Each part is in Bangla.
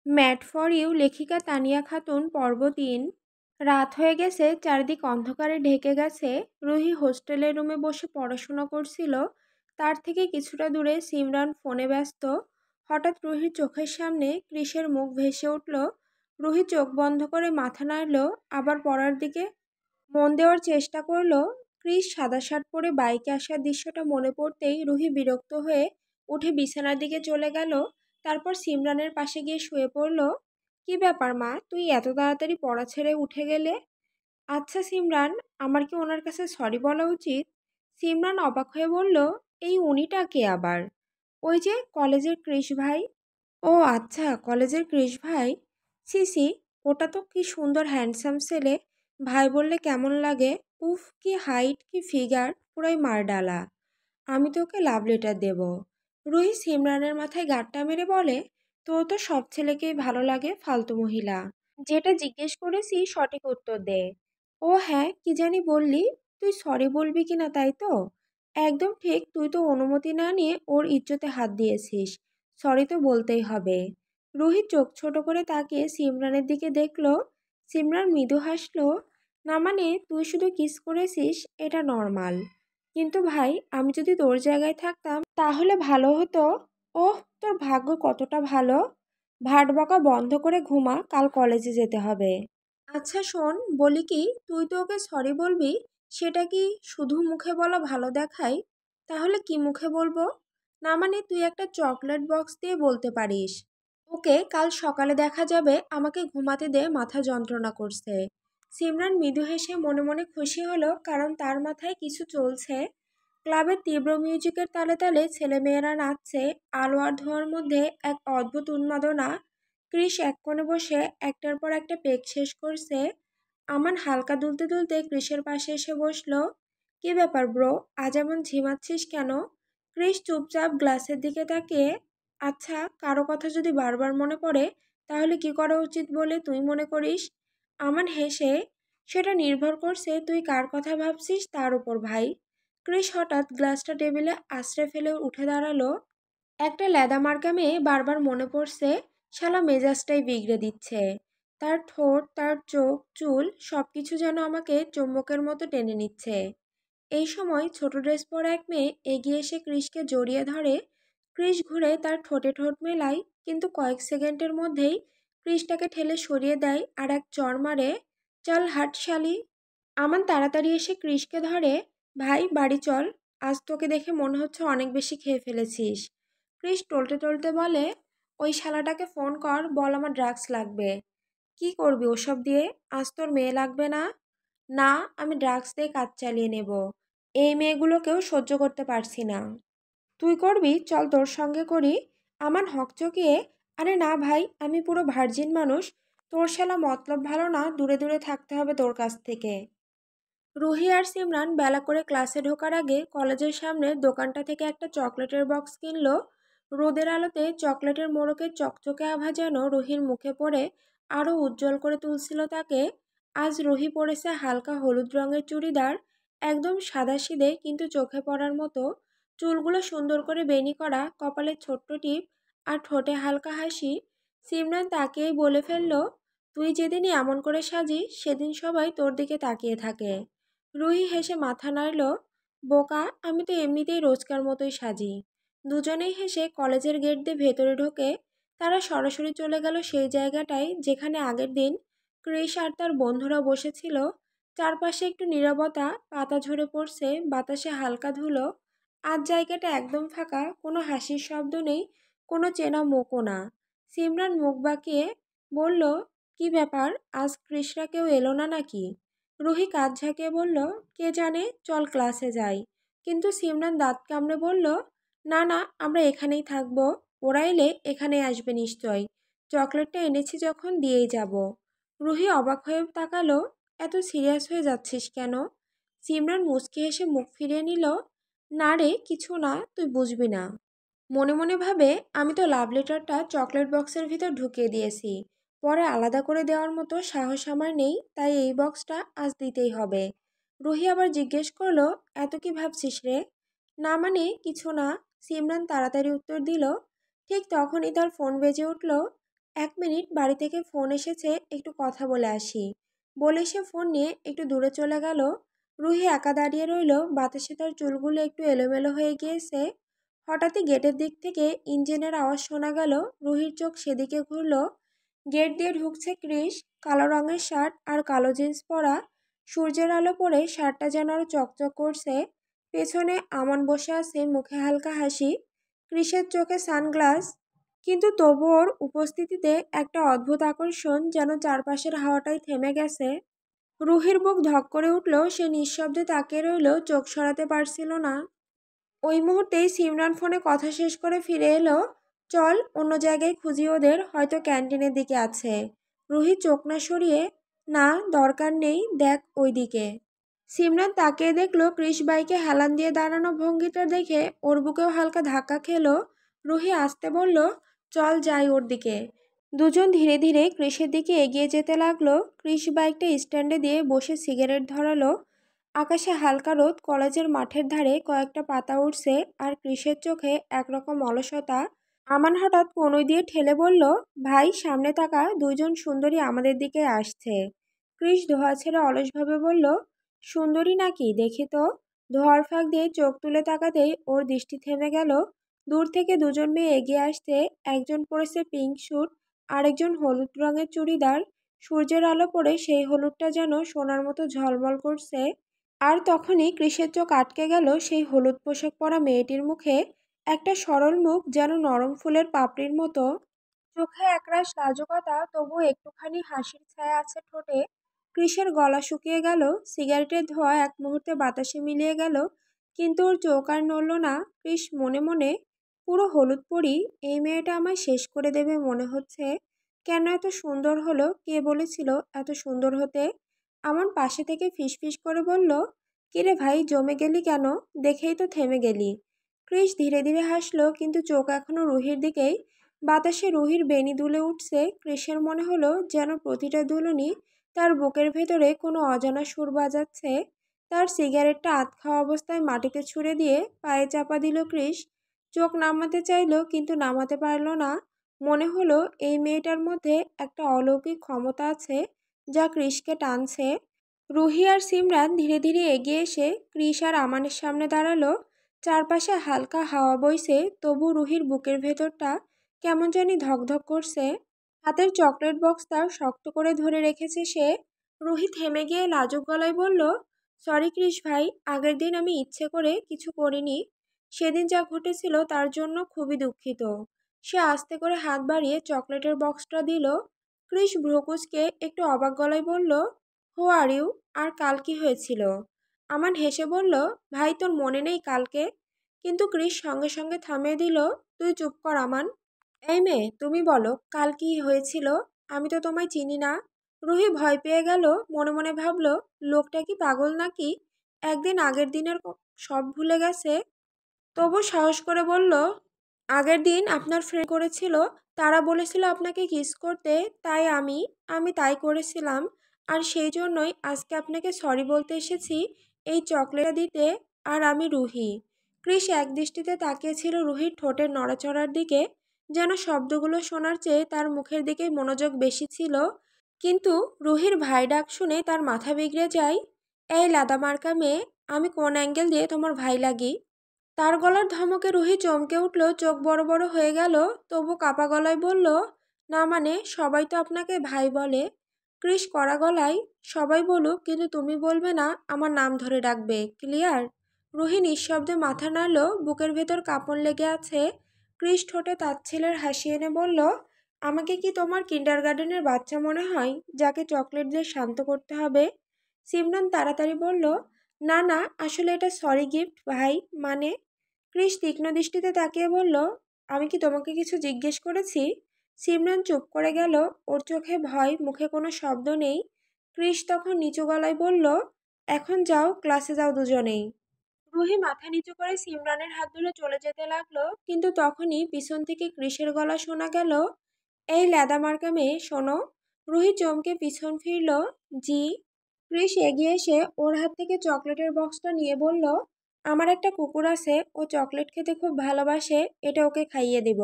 ম্যাড ফর ইউ লেখিকা তানিয়া খাতুন পর্ব ৩। রাত হয়ে গেছে, চারিদিক অন্ধকারে ঢেকে গেছে। রুহি হোস্টেলের রুমে বসে পড়াশোনা করছিল। তার থেকে কিছুটা দূরে সিমরান ফোনে ব্যস্ত। হঠাৎ রুহির চোখের সামনে কৃষের মুখ ভেসে উঠল। রুহি চোখ বন্ধ করে মাথা নাড়ল, আবার পড়ার দিকে মন দেওয়ার চেষ্টা করলো। ক্রিস সাদা শার্ট পরে বাইকে আসার দৃশ্যটা মনে পড়তেই রুহি বিরক্ত হয়ে উঠে বিছানার দিকে চলে গেল। তারপর সিমরানের পাশে গিয়ে শুয়ে পড়ল। কি ব্যাপার মা, তুই এত তাড়াতাড়ি পড়া ছেড়ে উঠে গেলে? আচ্ছা সিমরান, আমার কি ওনার কাছে সরি বলা উচিত? সিমরান অবাক হয়ে বলল, এই উনিটা কে আবার? ওই যে কলেজের ক্রিস ভাই। ও আচ্ছা, কলেজের ক্রিস ভাই। সিসি, ওটা তো কি সুন্দর হ্যান্ডসাম ছেলে। ভাই বললে কেমন লাগে? উফ, কি হাইট, কি ফিগার, পুরাই মারডালা। আমি তো ওকে লাভ লেটার দেব। রুহি সিমরানের মাথায় গাঁটটা মেরে বলে, তোর তো সব ছেলেকেই ভালো লাগে, ফালতু মহিলা। যেটা জিজ্ঞেস করেছি সঠিক উত্তর দে। ও হ্যাঁ, কি জানি বললি? তুই সরি বলবি কিনা তাই তো? একদম ঠিক, তুই তো অনুমতি না নিয়ে ওর ইজ্জতে হাত দিয়েছিস। সরি তো বলতেই হবে। রুহি চোখ ছোট করে তাকিয়ে সিমরানের দিকে দেখলো। সিমরান মৃদু হাসলো। না মানে, তুই শুধু কিস করেছিস, এটা নর্মাল। কিন্তু ভাই, আমি যদি তোর জায়গায় থাকতাম তাহলে ভালো হতো। ওহ, তোর ভাগ্য কতটা ভালো। ভাট বকা বন্ধ করে ঘুমা, কাল কলেজে যেতে হবে। আচ্ছা শোন, বলি কি, তুই তো ওকে সরি বলবি, সেটা কি শুধু মুখে বলা ভালো দেখায়? তাহলে কি মুখে বলবো? না মানে, তুই একটা চকলেট বক্স দিয়ে বলতে পারিস, ওকে কাল সকালে দেখা যাবে, আমাকে ঘুমাতে দে, মাথা যন্ত্রণা করছে। সিমরান মৃদু হেসে মনে মনে খুশি হলো, কারণ তার মাথায় কিছু চলছে। ক্লাবের তীব্র মিউজিকের তালে তালে ছেলেমেয়েরা নাচছে। আলো আর ধোঁয়ার মধ্যে এক অদ্ভুত উন্মাদনা। ক্রিস এক কোণে বসে একটার পর একটা পেক শেষ করছে। আমান হালকা দুলতে দুলতে ক্রিসের পাশে এসে বসলো। কি ব্যাপার ব্রো, আজ এমন ঝিমাচ্ছিস কেন? ক্রিস চুপচাপ গ্লাসের দিকে তাকিয়ে, আচ্ছা, কারো কথা যদি বারবার মনে পড়ে তাহলে কি করা উচিত বলে তুই মনে করিস? আমান হেসে, সেটা নির্ভর করছে তুই কার কথা ভাবছিস তার উপর ভাই। ক্রিস হঠাৎ গ্লাসটা টেবিলে আছড়ে ফেলে উঠে দাঁড়ালো। একটা ল্যাদা মার্কা মেয়ে বারবার মনে পড়ছে। শালা মেজাজটাই বিগড়ে দিচ্ছে। তার ঠোঁট, তার চোখ, চুল, সবকিছু যেন আমাকে চুম্বকের মতো টেনে নিচ্ছে। এই সময় ছোট ড্রেস পরা এক মেয়ে এগিয়ে এসে ক্রিসকে জড়িয়ে ধরে। ক্রিস ঘুরে তার ঠোঁটে ঠোঁট মেলায়, কিন্তু কয়েক সেকেন্ডের মধ্যেই ক্রিসটাকে ঠেলে সরিয়ে দেয় আর এক চড় মারে। চল হাট শালি। আমান তাড়াতাড়ি এসে ক্রিসকে ধরে। ভাই বাড়ি চল, আজ তোকে দেখে মনে হচ্ছে অনেক বেশি খেয়ে ফেলেছিস। ক্রিস টলতে টলতে বলে, ওই শালাটাকে ফোন কর, বল আমার ড্রাগস লাগবে। কি করবি ওসব দিয়ে? আজ তোর মেয়ে লাগবে না? না, আমি ড্রাগস দিয়ে কাজ চালিয়ে নেব। এই মেয়েগুলোকেও সহ্য করতে পারছি না। তুই করবি, চল তোর সঙ্গে করি। আমান হকচকিয়ে, আরে না ভাই, আমি পুরো ভার্জিন মানুষ। তোর শালা মতলব ভালো না, দূরে দূরে থাকতে হবে তোর কাছ থেকে। রুহি আর সিমরান বেলা করে ক্লাসে ঢোকার আগে কলেজের সামনের দোকানটা থেকে একটা চকলেটের বক্স কিনলো। রোদের আলোতে চকলেটের মোড়কের চকচকে আভা যেন রুহির মুখে পড়ে আরও উজ্জ্বল করে তুলছিল তাকে। আজ রুহি পরেছে হালকা হলুদ রঙের চুড়িদার, একদম সাদাসিধে কিন্তু চোখে পড়ার মতো। চুলগুলো সুন্দর করে বেনি করা, কপালে ছোট্ট টিপ আর ঠোঁটে হালকা হাসি। সিমরান তাকিয়েই বলে ফেলল, তুই যেদিনই এমন করে সাজিস সেদিন সবাই তোর দিকে তাকিয়ে থাকে। রুহি হেসে মাথা নাড়ল, বোকা, আমি তো এমনিতেই রোজকার মতোই সাজি। দুজনেই হেসে কলেজের গেট দিয়ে ভেতরে ঢোকে। তারা সরাসরি চলে গেল সেই জায়গাটায় যেখানে আগের দিন ক্রিস আর তার বন্ধুরা বসেছিল। চারপাশে একটু নীরবতা, পাতা ঝরে পড়ছে, বাতাসে হালকা ধুলো। আজ জায়গাটা একদম ফাঁকা, কোনো হাসির শব্দ নেই, কোনো চেনা মুখও না। সিমরান মুখ বাঁকিয়ে বলল, কি ব্যাপার, আজ ক্রিসরা কেউ এলো না নাকি? রুহি কাঁধ ঝাঁকিয়ে বলল, কে জানে, চল ক্লাসে যাই। কিন্তু সিমরান দাঁত কামড়ে বলল, না না, আমরা এখানেই থাকবো। ওরা এলে এখানেই আসবে নিশ্চয়। চকলেটটা এনেছি যখন দিয়েই যাব। রুহি অবাক হয়ে তাকালো, এত সিরিয়াস হয়ে যাচ্ছিস কেন? সিমরান মুচকি হেসে মুখ ফিরিয়ে নিল, না রে, কিছু না, তুই বুঝবি না। মনে মনে ভাবে, আমি তো লাভ লেটারটা চকলেট বক্সের ভিতর ঢুকিয়ে দিয়েছি। পরে আলাদা করে দেওয়ার মতো সাহস আমার নেই, তাই এই বক্সটা আজ দিতেই হবে। রুহি আবার জিজ্ঞেস করলো, এত কি ভাবছিস রে? না মানে, কিছু না। সিমরান তাড়াতাড়ি উত্তর দিল। ঠিক তখনই তার ফোন বেজে উঠল। 1 মিনিট, বাড়ি থেকে ফোন এসেছে, একটু কথা বলে আসি। বলে সে ফোন নিয়ে একটু দূরে চলে গেল। রুহি একা দাঁড়িয়ে রইল, বাতাসে তার চুলগুলো একটু এলোমেলো হয়ে গিয়েছে। হঠাৎই গেটের দিক থেকে ইঞ্জিনের আওয়াজ শোনা গেল। রুহির চোখ সেদিকে ঘুরল। গেট দিয়ে ঢুকছে ক্রিস, কালো রঙের শার্ট আর কালো জিন্স পরা। সূর্যের আলো পড়ে শার্টটা যেন আরো চকচক করছে। পেছনে আমান বসে আছে, মুখে হালকা হাসি, ক্রিসের চোখে সানগ্লাস। কিন্তু তবু ওর উপস্থিতিতে একটা অদ্ভুত আকর্ষণ, যেন চারপাশের হাওয়াটাই থেমে গেছে। রুহির বুক ধক করে উঠল, সে নিঃশব্দে তাকিয়ে রইল, চোখ সরাতে পারছিল না। ওই মুহূর্তেই সিমরান ফোনে কথা শেষ করে ফিরে এলো। চল অন্য জায়গায় খুঁজি ওদের, হয়তো ক্যান্টিনের দিকে আছে। রুহি চোখ না সরিয়ে, না দরকার নেই, দেখ ওই দিকে। সিমরান তাকিয়ে দেখলো ক্রিস বাইকে হেলান দিয়ে দাঁড়ানো ভঙ্গিটা দেখে ওর বুকেও হালকা ধাক্কা খেলো। রুহি আস্তে বলল, চল যাই ওর দিকে। দুজন ধীরে ধীরে ক্রিসের দিকে এগিয়ে যেতে লাগলো। ক্রিস বাইকটা স্ট্যান্ডে দিয়ে বসে সিগারেট ধরালো। আকাশে হালকা রোদ, কলেজের মাঠের ধারে কয়েকটা পাতা উঠছে, আর ক্রিসের চোখে একরকম অলসতা। আমান হঠাৎ কনুই দিয়ে ঠেলে বলল, ভাই সামনে তাকা, দুইজন সুন্দরী আমাদের দিকে আসছে। ক্রিস ধোয়া ছেড়ে অলসভাবে বলল, সুন্দরী নাকি দেখি তো। ধোয়ার ফাঁক দিয়ে চোখ তুলে তাকাতেই ওর দৃষ্টি থেমে গেল। দূর থেকে দুজন মেয়ে এগিয়ে আসছে, একজন পরেছে পিঙ্ক স্যুট, আরেকজন হলুদ রঙের চুড়িদার। সূর্যের আলো পড়ে সেই হলুদটা যেন সোনার মতো ঝলমল করছে। আর তখনই ক্রিসের চোখ আটকে গেল সেই হলুদ পোশাক পরা মেয়েটির মুখে। একটা সরল মুখ, যেন নরম ফুলের পাপড়ির মতো। চোখে একরাশ লাজুকতা, তবু একটুখানি হাসির ছায়া আছে ঠোঁটে। ক্রিসের গলা শুকিয়ে গেল, সিগারেটের ধোঁয়া এক মুহূর্তে বাতাসে মিলিয়ে গেল, কিন্তু ওর চোখ আর নড়ল না। ক্রিস মনে মনে, পুরো হলুদ পরি, এই মেয়েটা আমায় শেষ করে দেবে মনে হচ্ছে। কেন এত সুন্দর হলো, কে বলেছিল এত সুন্দর হতে? আমার পাশে থেকে ফিসফিস করে বলল, কিরে ভাই জমে গেলি কেন, দেখেই তো থেমে গেলি। ক্রিস ধীরে ধীরে হাসলো, কিন্তু চোখ এখনো রুহির দিকেই। বাতাসে রুহির বেনি দুলে উঠছে। ক্রিসের মনে হলো যেন প্রতিটা দুলুনি তার বুকের ভেতরে কোনো অজানা সুর বাজাচ্ছে। তার সিগারেটটা আধ খাওয়া অবস্থায় মাটিতে ছুঁড়ে দিয়ে পায়ে চাপা দিল ক্রিস। চোখ নামাতে চাইলো, কিন্তু নামাতে পারল না। মনে হলো এই মেয়েটার মধ্যে একটা অলৌকিক ক্ষমতা আছে, যা ক্রিসকে টানছে। রুহি আর সিমরান ধীরে ধীরে এগিয়ে এসে ক্রিস আর আমানের সামনে দাঁড়ালো। চারপাশে হালকা হাওয়া বইছে, তবু রুহির বুকের ভেতরটা কেমন জানি ধকধক করছে। হাতের চকলেট বক্সটা শক্ত করে ধরে রেখেছে সে। রুহি থেমে গিয়ে লাজুক গলায় বলল, সরি ক্রিস ভাই, আগের দিন আমি ইচ্ছে করে কিছু করিনি। সেদিন যা ঘটেছিল তার জন্য খুবই দুঃখিত। সে আস্তে করে হাত বাড়িয়ে চকলেটের বক্সটা দিল। ক্রিস ভ্রুকুচকে একটু অবাক গলায় বলল, হু আর ইউ, আর কাল কি হয়েছিল? আমান হেসে বলল, ভাই তোর মনে নেই কালকে? কিন্তু ক্রিস সঙ্গে সঙ্গে থামিয়ে দিল, তুই চুপ কর আমান। এই মেয়ে, তুমি বলো কাল কি হয়েছিল? আমি তো তোমায় চিনি না। রুহি ভয় পেয়ে গেল, মনে মনে ভাবল, লোকটা কি পাগল নাকি? একদিন আগের দিনের সব ভুলে গেছে। তবু সাহস করে বলল, আগের দিন আপনার ফ্রেন্ড করেছিল, তারা বলেছিল আপনাকে কিস করতে, তাই আমি তাই করেছিলাম। আর সেই জন্যই আজকে আপনাকে সরি বলতে এসেছি, এই চকলেটটা দিতে। আর আমি রুহি। ক্রিস একদৃষ্টিতে তাকিয়েছিল রুহির ঠোঁটের নড়াচড়ার দিকে, যেন শব্দগুলো শোনার চেয়ে তার মুখের দিকে মনোযোগ বেশি ছিল। কিন্তু রুহির ভাই ডাক শুনে তার মাথা বিগড়ে যায়। এই লাদা মার্কা মেয়ে, আমি কোন অ্যাঙ্গেল দিয়ে তোমার ভাই লাগি? তার গলার ধমকে রুহি চমকে উঠল, চোখ বড় বড় হয়ে গেল, তবু কাপা গলায় বলল, না মানে সবাই তো আপনাকে ভাই বলে। ক্রিস কড়া গলায়, সবাই বলুক, কিন্তু তুমি বলবে না, আমার নাম ধরে ডাকবে, ক্লিয়ার? রুহি নিঃশব্দে মাথা নাড়ল, বুকের ভেতর কাঁপন লেগে আছে। ক্রিস ঠোঁটে তাচ্ছিলের হাসি এনে বলল, আমাকে কি তোমার কিন্ডারগার্ডেনের বাচ্চা মনে হয়, যাকে চকলেট দিয়ে শান্ত করতে হবে? সিমরান তাড়াতাড়ি বলল, না না, আসলে এটা সরি গিফট ভাই, মানে। ক্রিস তীক্ষ্ণ দৃষ্টিতে তাকিয়ে বলল, আমি কি তোমাকে কিছু জিজ্ঞেস করেছি? সিমরান চুপ করে গেল, ওর চোখে ভয়, মুখে কোনো শব্দ নেই। ক্রিস তখন নিচু গলায় বলল, এখন যাও, ক্লাসে যাও দুজনেই। রুহি মাথা নিচু করে সিমরানের হাত ধরে চলে যেতে লাগলো, কিন্তু তখনই পিছন থেকে ক্রিসের গলা শোনা গেল, এই ল্যাদা মার্কা মেয়ে শোনো। রুহি চমকে পিছন ফিরল। জি। ক্রিস এগিয়ে এসে ওর হাত থেকে চকলেটের বক্সটা নিয়ে বলল, আমার একটা কুকুর আছে, ও চকলেট খেতে খুব ভালোবাসে, এটা ওকে খাইয়ে দিব।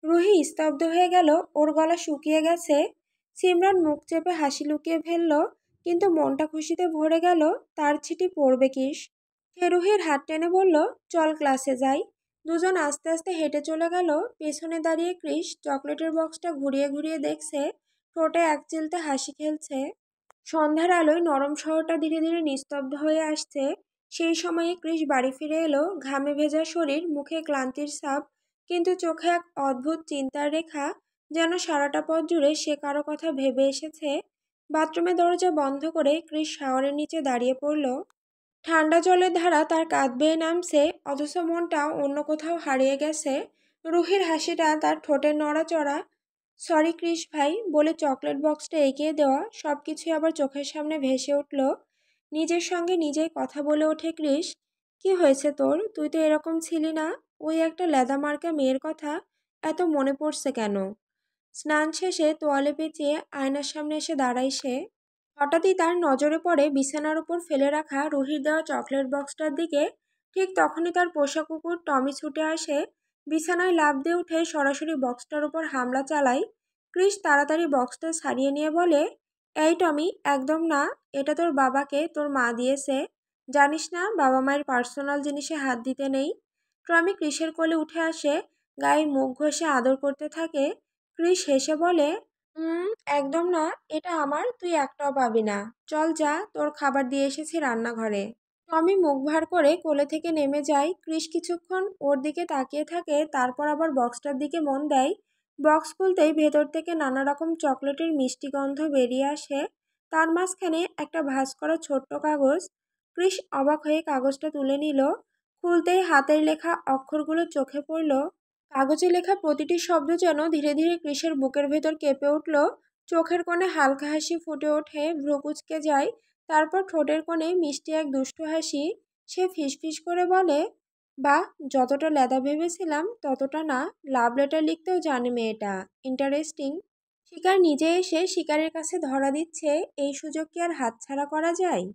রুহি স্তব্ধ হয়ে গেল। ওর গলা শুকিয়ে গেছে। সিমরান মুখ চেপে হাসি লুকিয়ে ফেলল, কিন্তু মনটা খুশিতে ভরে গেল। তার চিঠি পড়বে কিস। সে রুহির হাত টেনে বলল, চল ক্লাসে যাই। দুজন আস্তে আস্তে হেঁটে চলে গেল। পেছনে দাঁড়িয়ে ক্রিস চকলেটের বক্সটা ঘুরিয়ে ঘুরিয়ে দেখছে। ঠোঁটে এক চিলতে হাসি খেলছে। সন্ধ্যার আলোয় নরম শহরটা ধীরে ধীরে নিস্তব্ধ হয়ে আসছে। সেই সময়ে ক্রিস বাড়ি ফিরে এলো। ঘামে ভেজা শরীর, মুখে ক্লান্তির ছাপ, কিন্তু চোখে এক অদ্ভুত চিন্তার রেখা। যেন সারাটা পথ জুড়ে সে কারো কথা ভেবে এসেছে। বাথরুমের দরজা বন্ধ করে ক্রিস শাওয়ারের নিচে দাঁড়িয়ে পড়ল। ঠান্ডা জলের ধারা তার কাঁধ বেয়ে নামছে, অথচ মনটা অন্য কোথাও হারিয়ে গেছে। রুহির হাসিটা, তার ঠোঁটের নড়াচড়া, সরি ক্রিস ভাই বলে চকলেট বক্সটা এগিয়ে দেওয়া, সবকিছুই আবার চোখের সামনে ভেসে উঠল। নিজের সঙ্গে নিজেই কথা বলে ওঠে ক্রিস, কি হয়েছে তোর? তুই তো এরকম ছিলি না। ওই একটা লেদা মার্কা মেয়ের কথা এত মনে পড়ছে কেন? স্নান শেষে তোয়ালে পেঁচিয়ে আয়নার সামনে এসে দাঁড়ায় সে। হঠাৎই তার নজরে পড়ে বিছানার উপর ফেলে রাখা রুহির দেওয়া চকলেট বক্সটার দিকে। ঠিক তখনই তার পোষা কুকুর টমি ছুটে আসে। বিছানায় লাফ দিয়ে উঠে সরাসরি বক্সটার উপর হামলা চালায়। ক্রিস তাড়াতাড়ি বক্সটা ছাড়িয়ে নিয়ে বলে, এই টমি, একদম না। এটা তোর বাবাকে তোর মা দিয়েছে। জানিস না বাবা মায়ের পার্সোনাল জিনিসে হাত দিতে নেই। টমি ক্রিসের কোলে উঠে আসে, গায়ে মুখ ঘষে আদর করতে থাকে। ক্রিস হেসে বলে, হুম, একদম না। এটা আমার, তুই একটাও পাবি না। চল যা, তোর খাবার দিয়ে এসেছি রান্নাঘরে। টমি মুখ ভার করে কোলে থেকে নেমে যায়। ক্রিস কিছুক্ষণ ওর দিকে তাকিয়ে থাকে, তারপর আবার বক্সটার দিকে মন দেয়। বক্স খুলতেই ভেতর থেকে নানা রকম চকলেটের মিষ্টি গন্ধ বেরিয়ে আসে। তার মাঝখানে একটা ভাঁজ করা ছোট্ট কাগজ। ক্রিস অবাক হয়ে কাগজটা তুলে নিল। খুলতেই হাতের লেখা অক্ষরগুলো চোখে পড়ল। কাগজে লেখা প্রতিটি শব্দ যেন ধীরে ধীরে ক্রিসের বুকের ভেতর কেঁপে উঠল। চোখের কোণে হালকা হাসি ফুটে ওঠে, ভ্রু কুঁচকে যায়। তারপর ঠোঁটের কোণে মিষ্টি এক দুষ্টু হাসি। সে ফিসফিস করে বলে, বাহ, যতটা লেদা ভেবেছিলাম ততটা না। লাভ লেটার লিখতেও জানে মেয়েটা। ইন্টারেস্টিং। শিকার নিজে এসে শিকারের কাছে ধরা দিচ্ছে, এই সুযোগ কি আর হাতছাড়া করা যায়?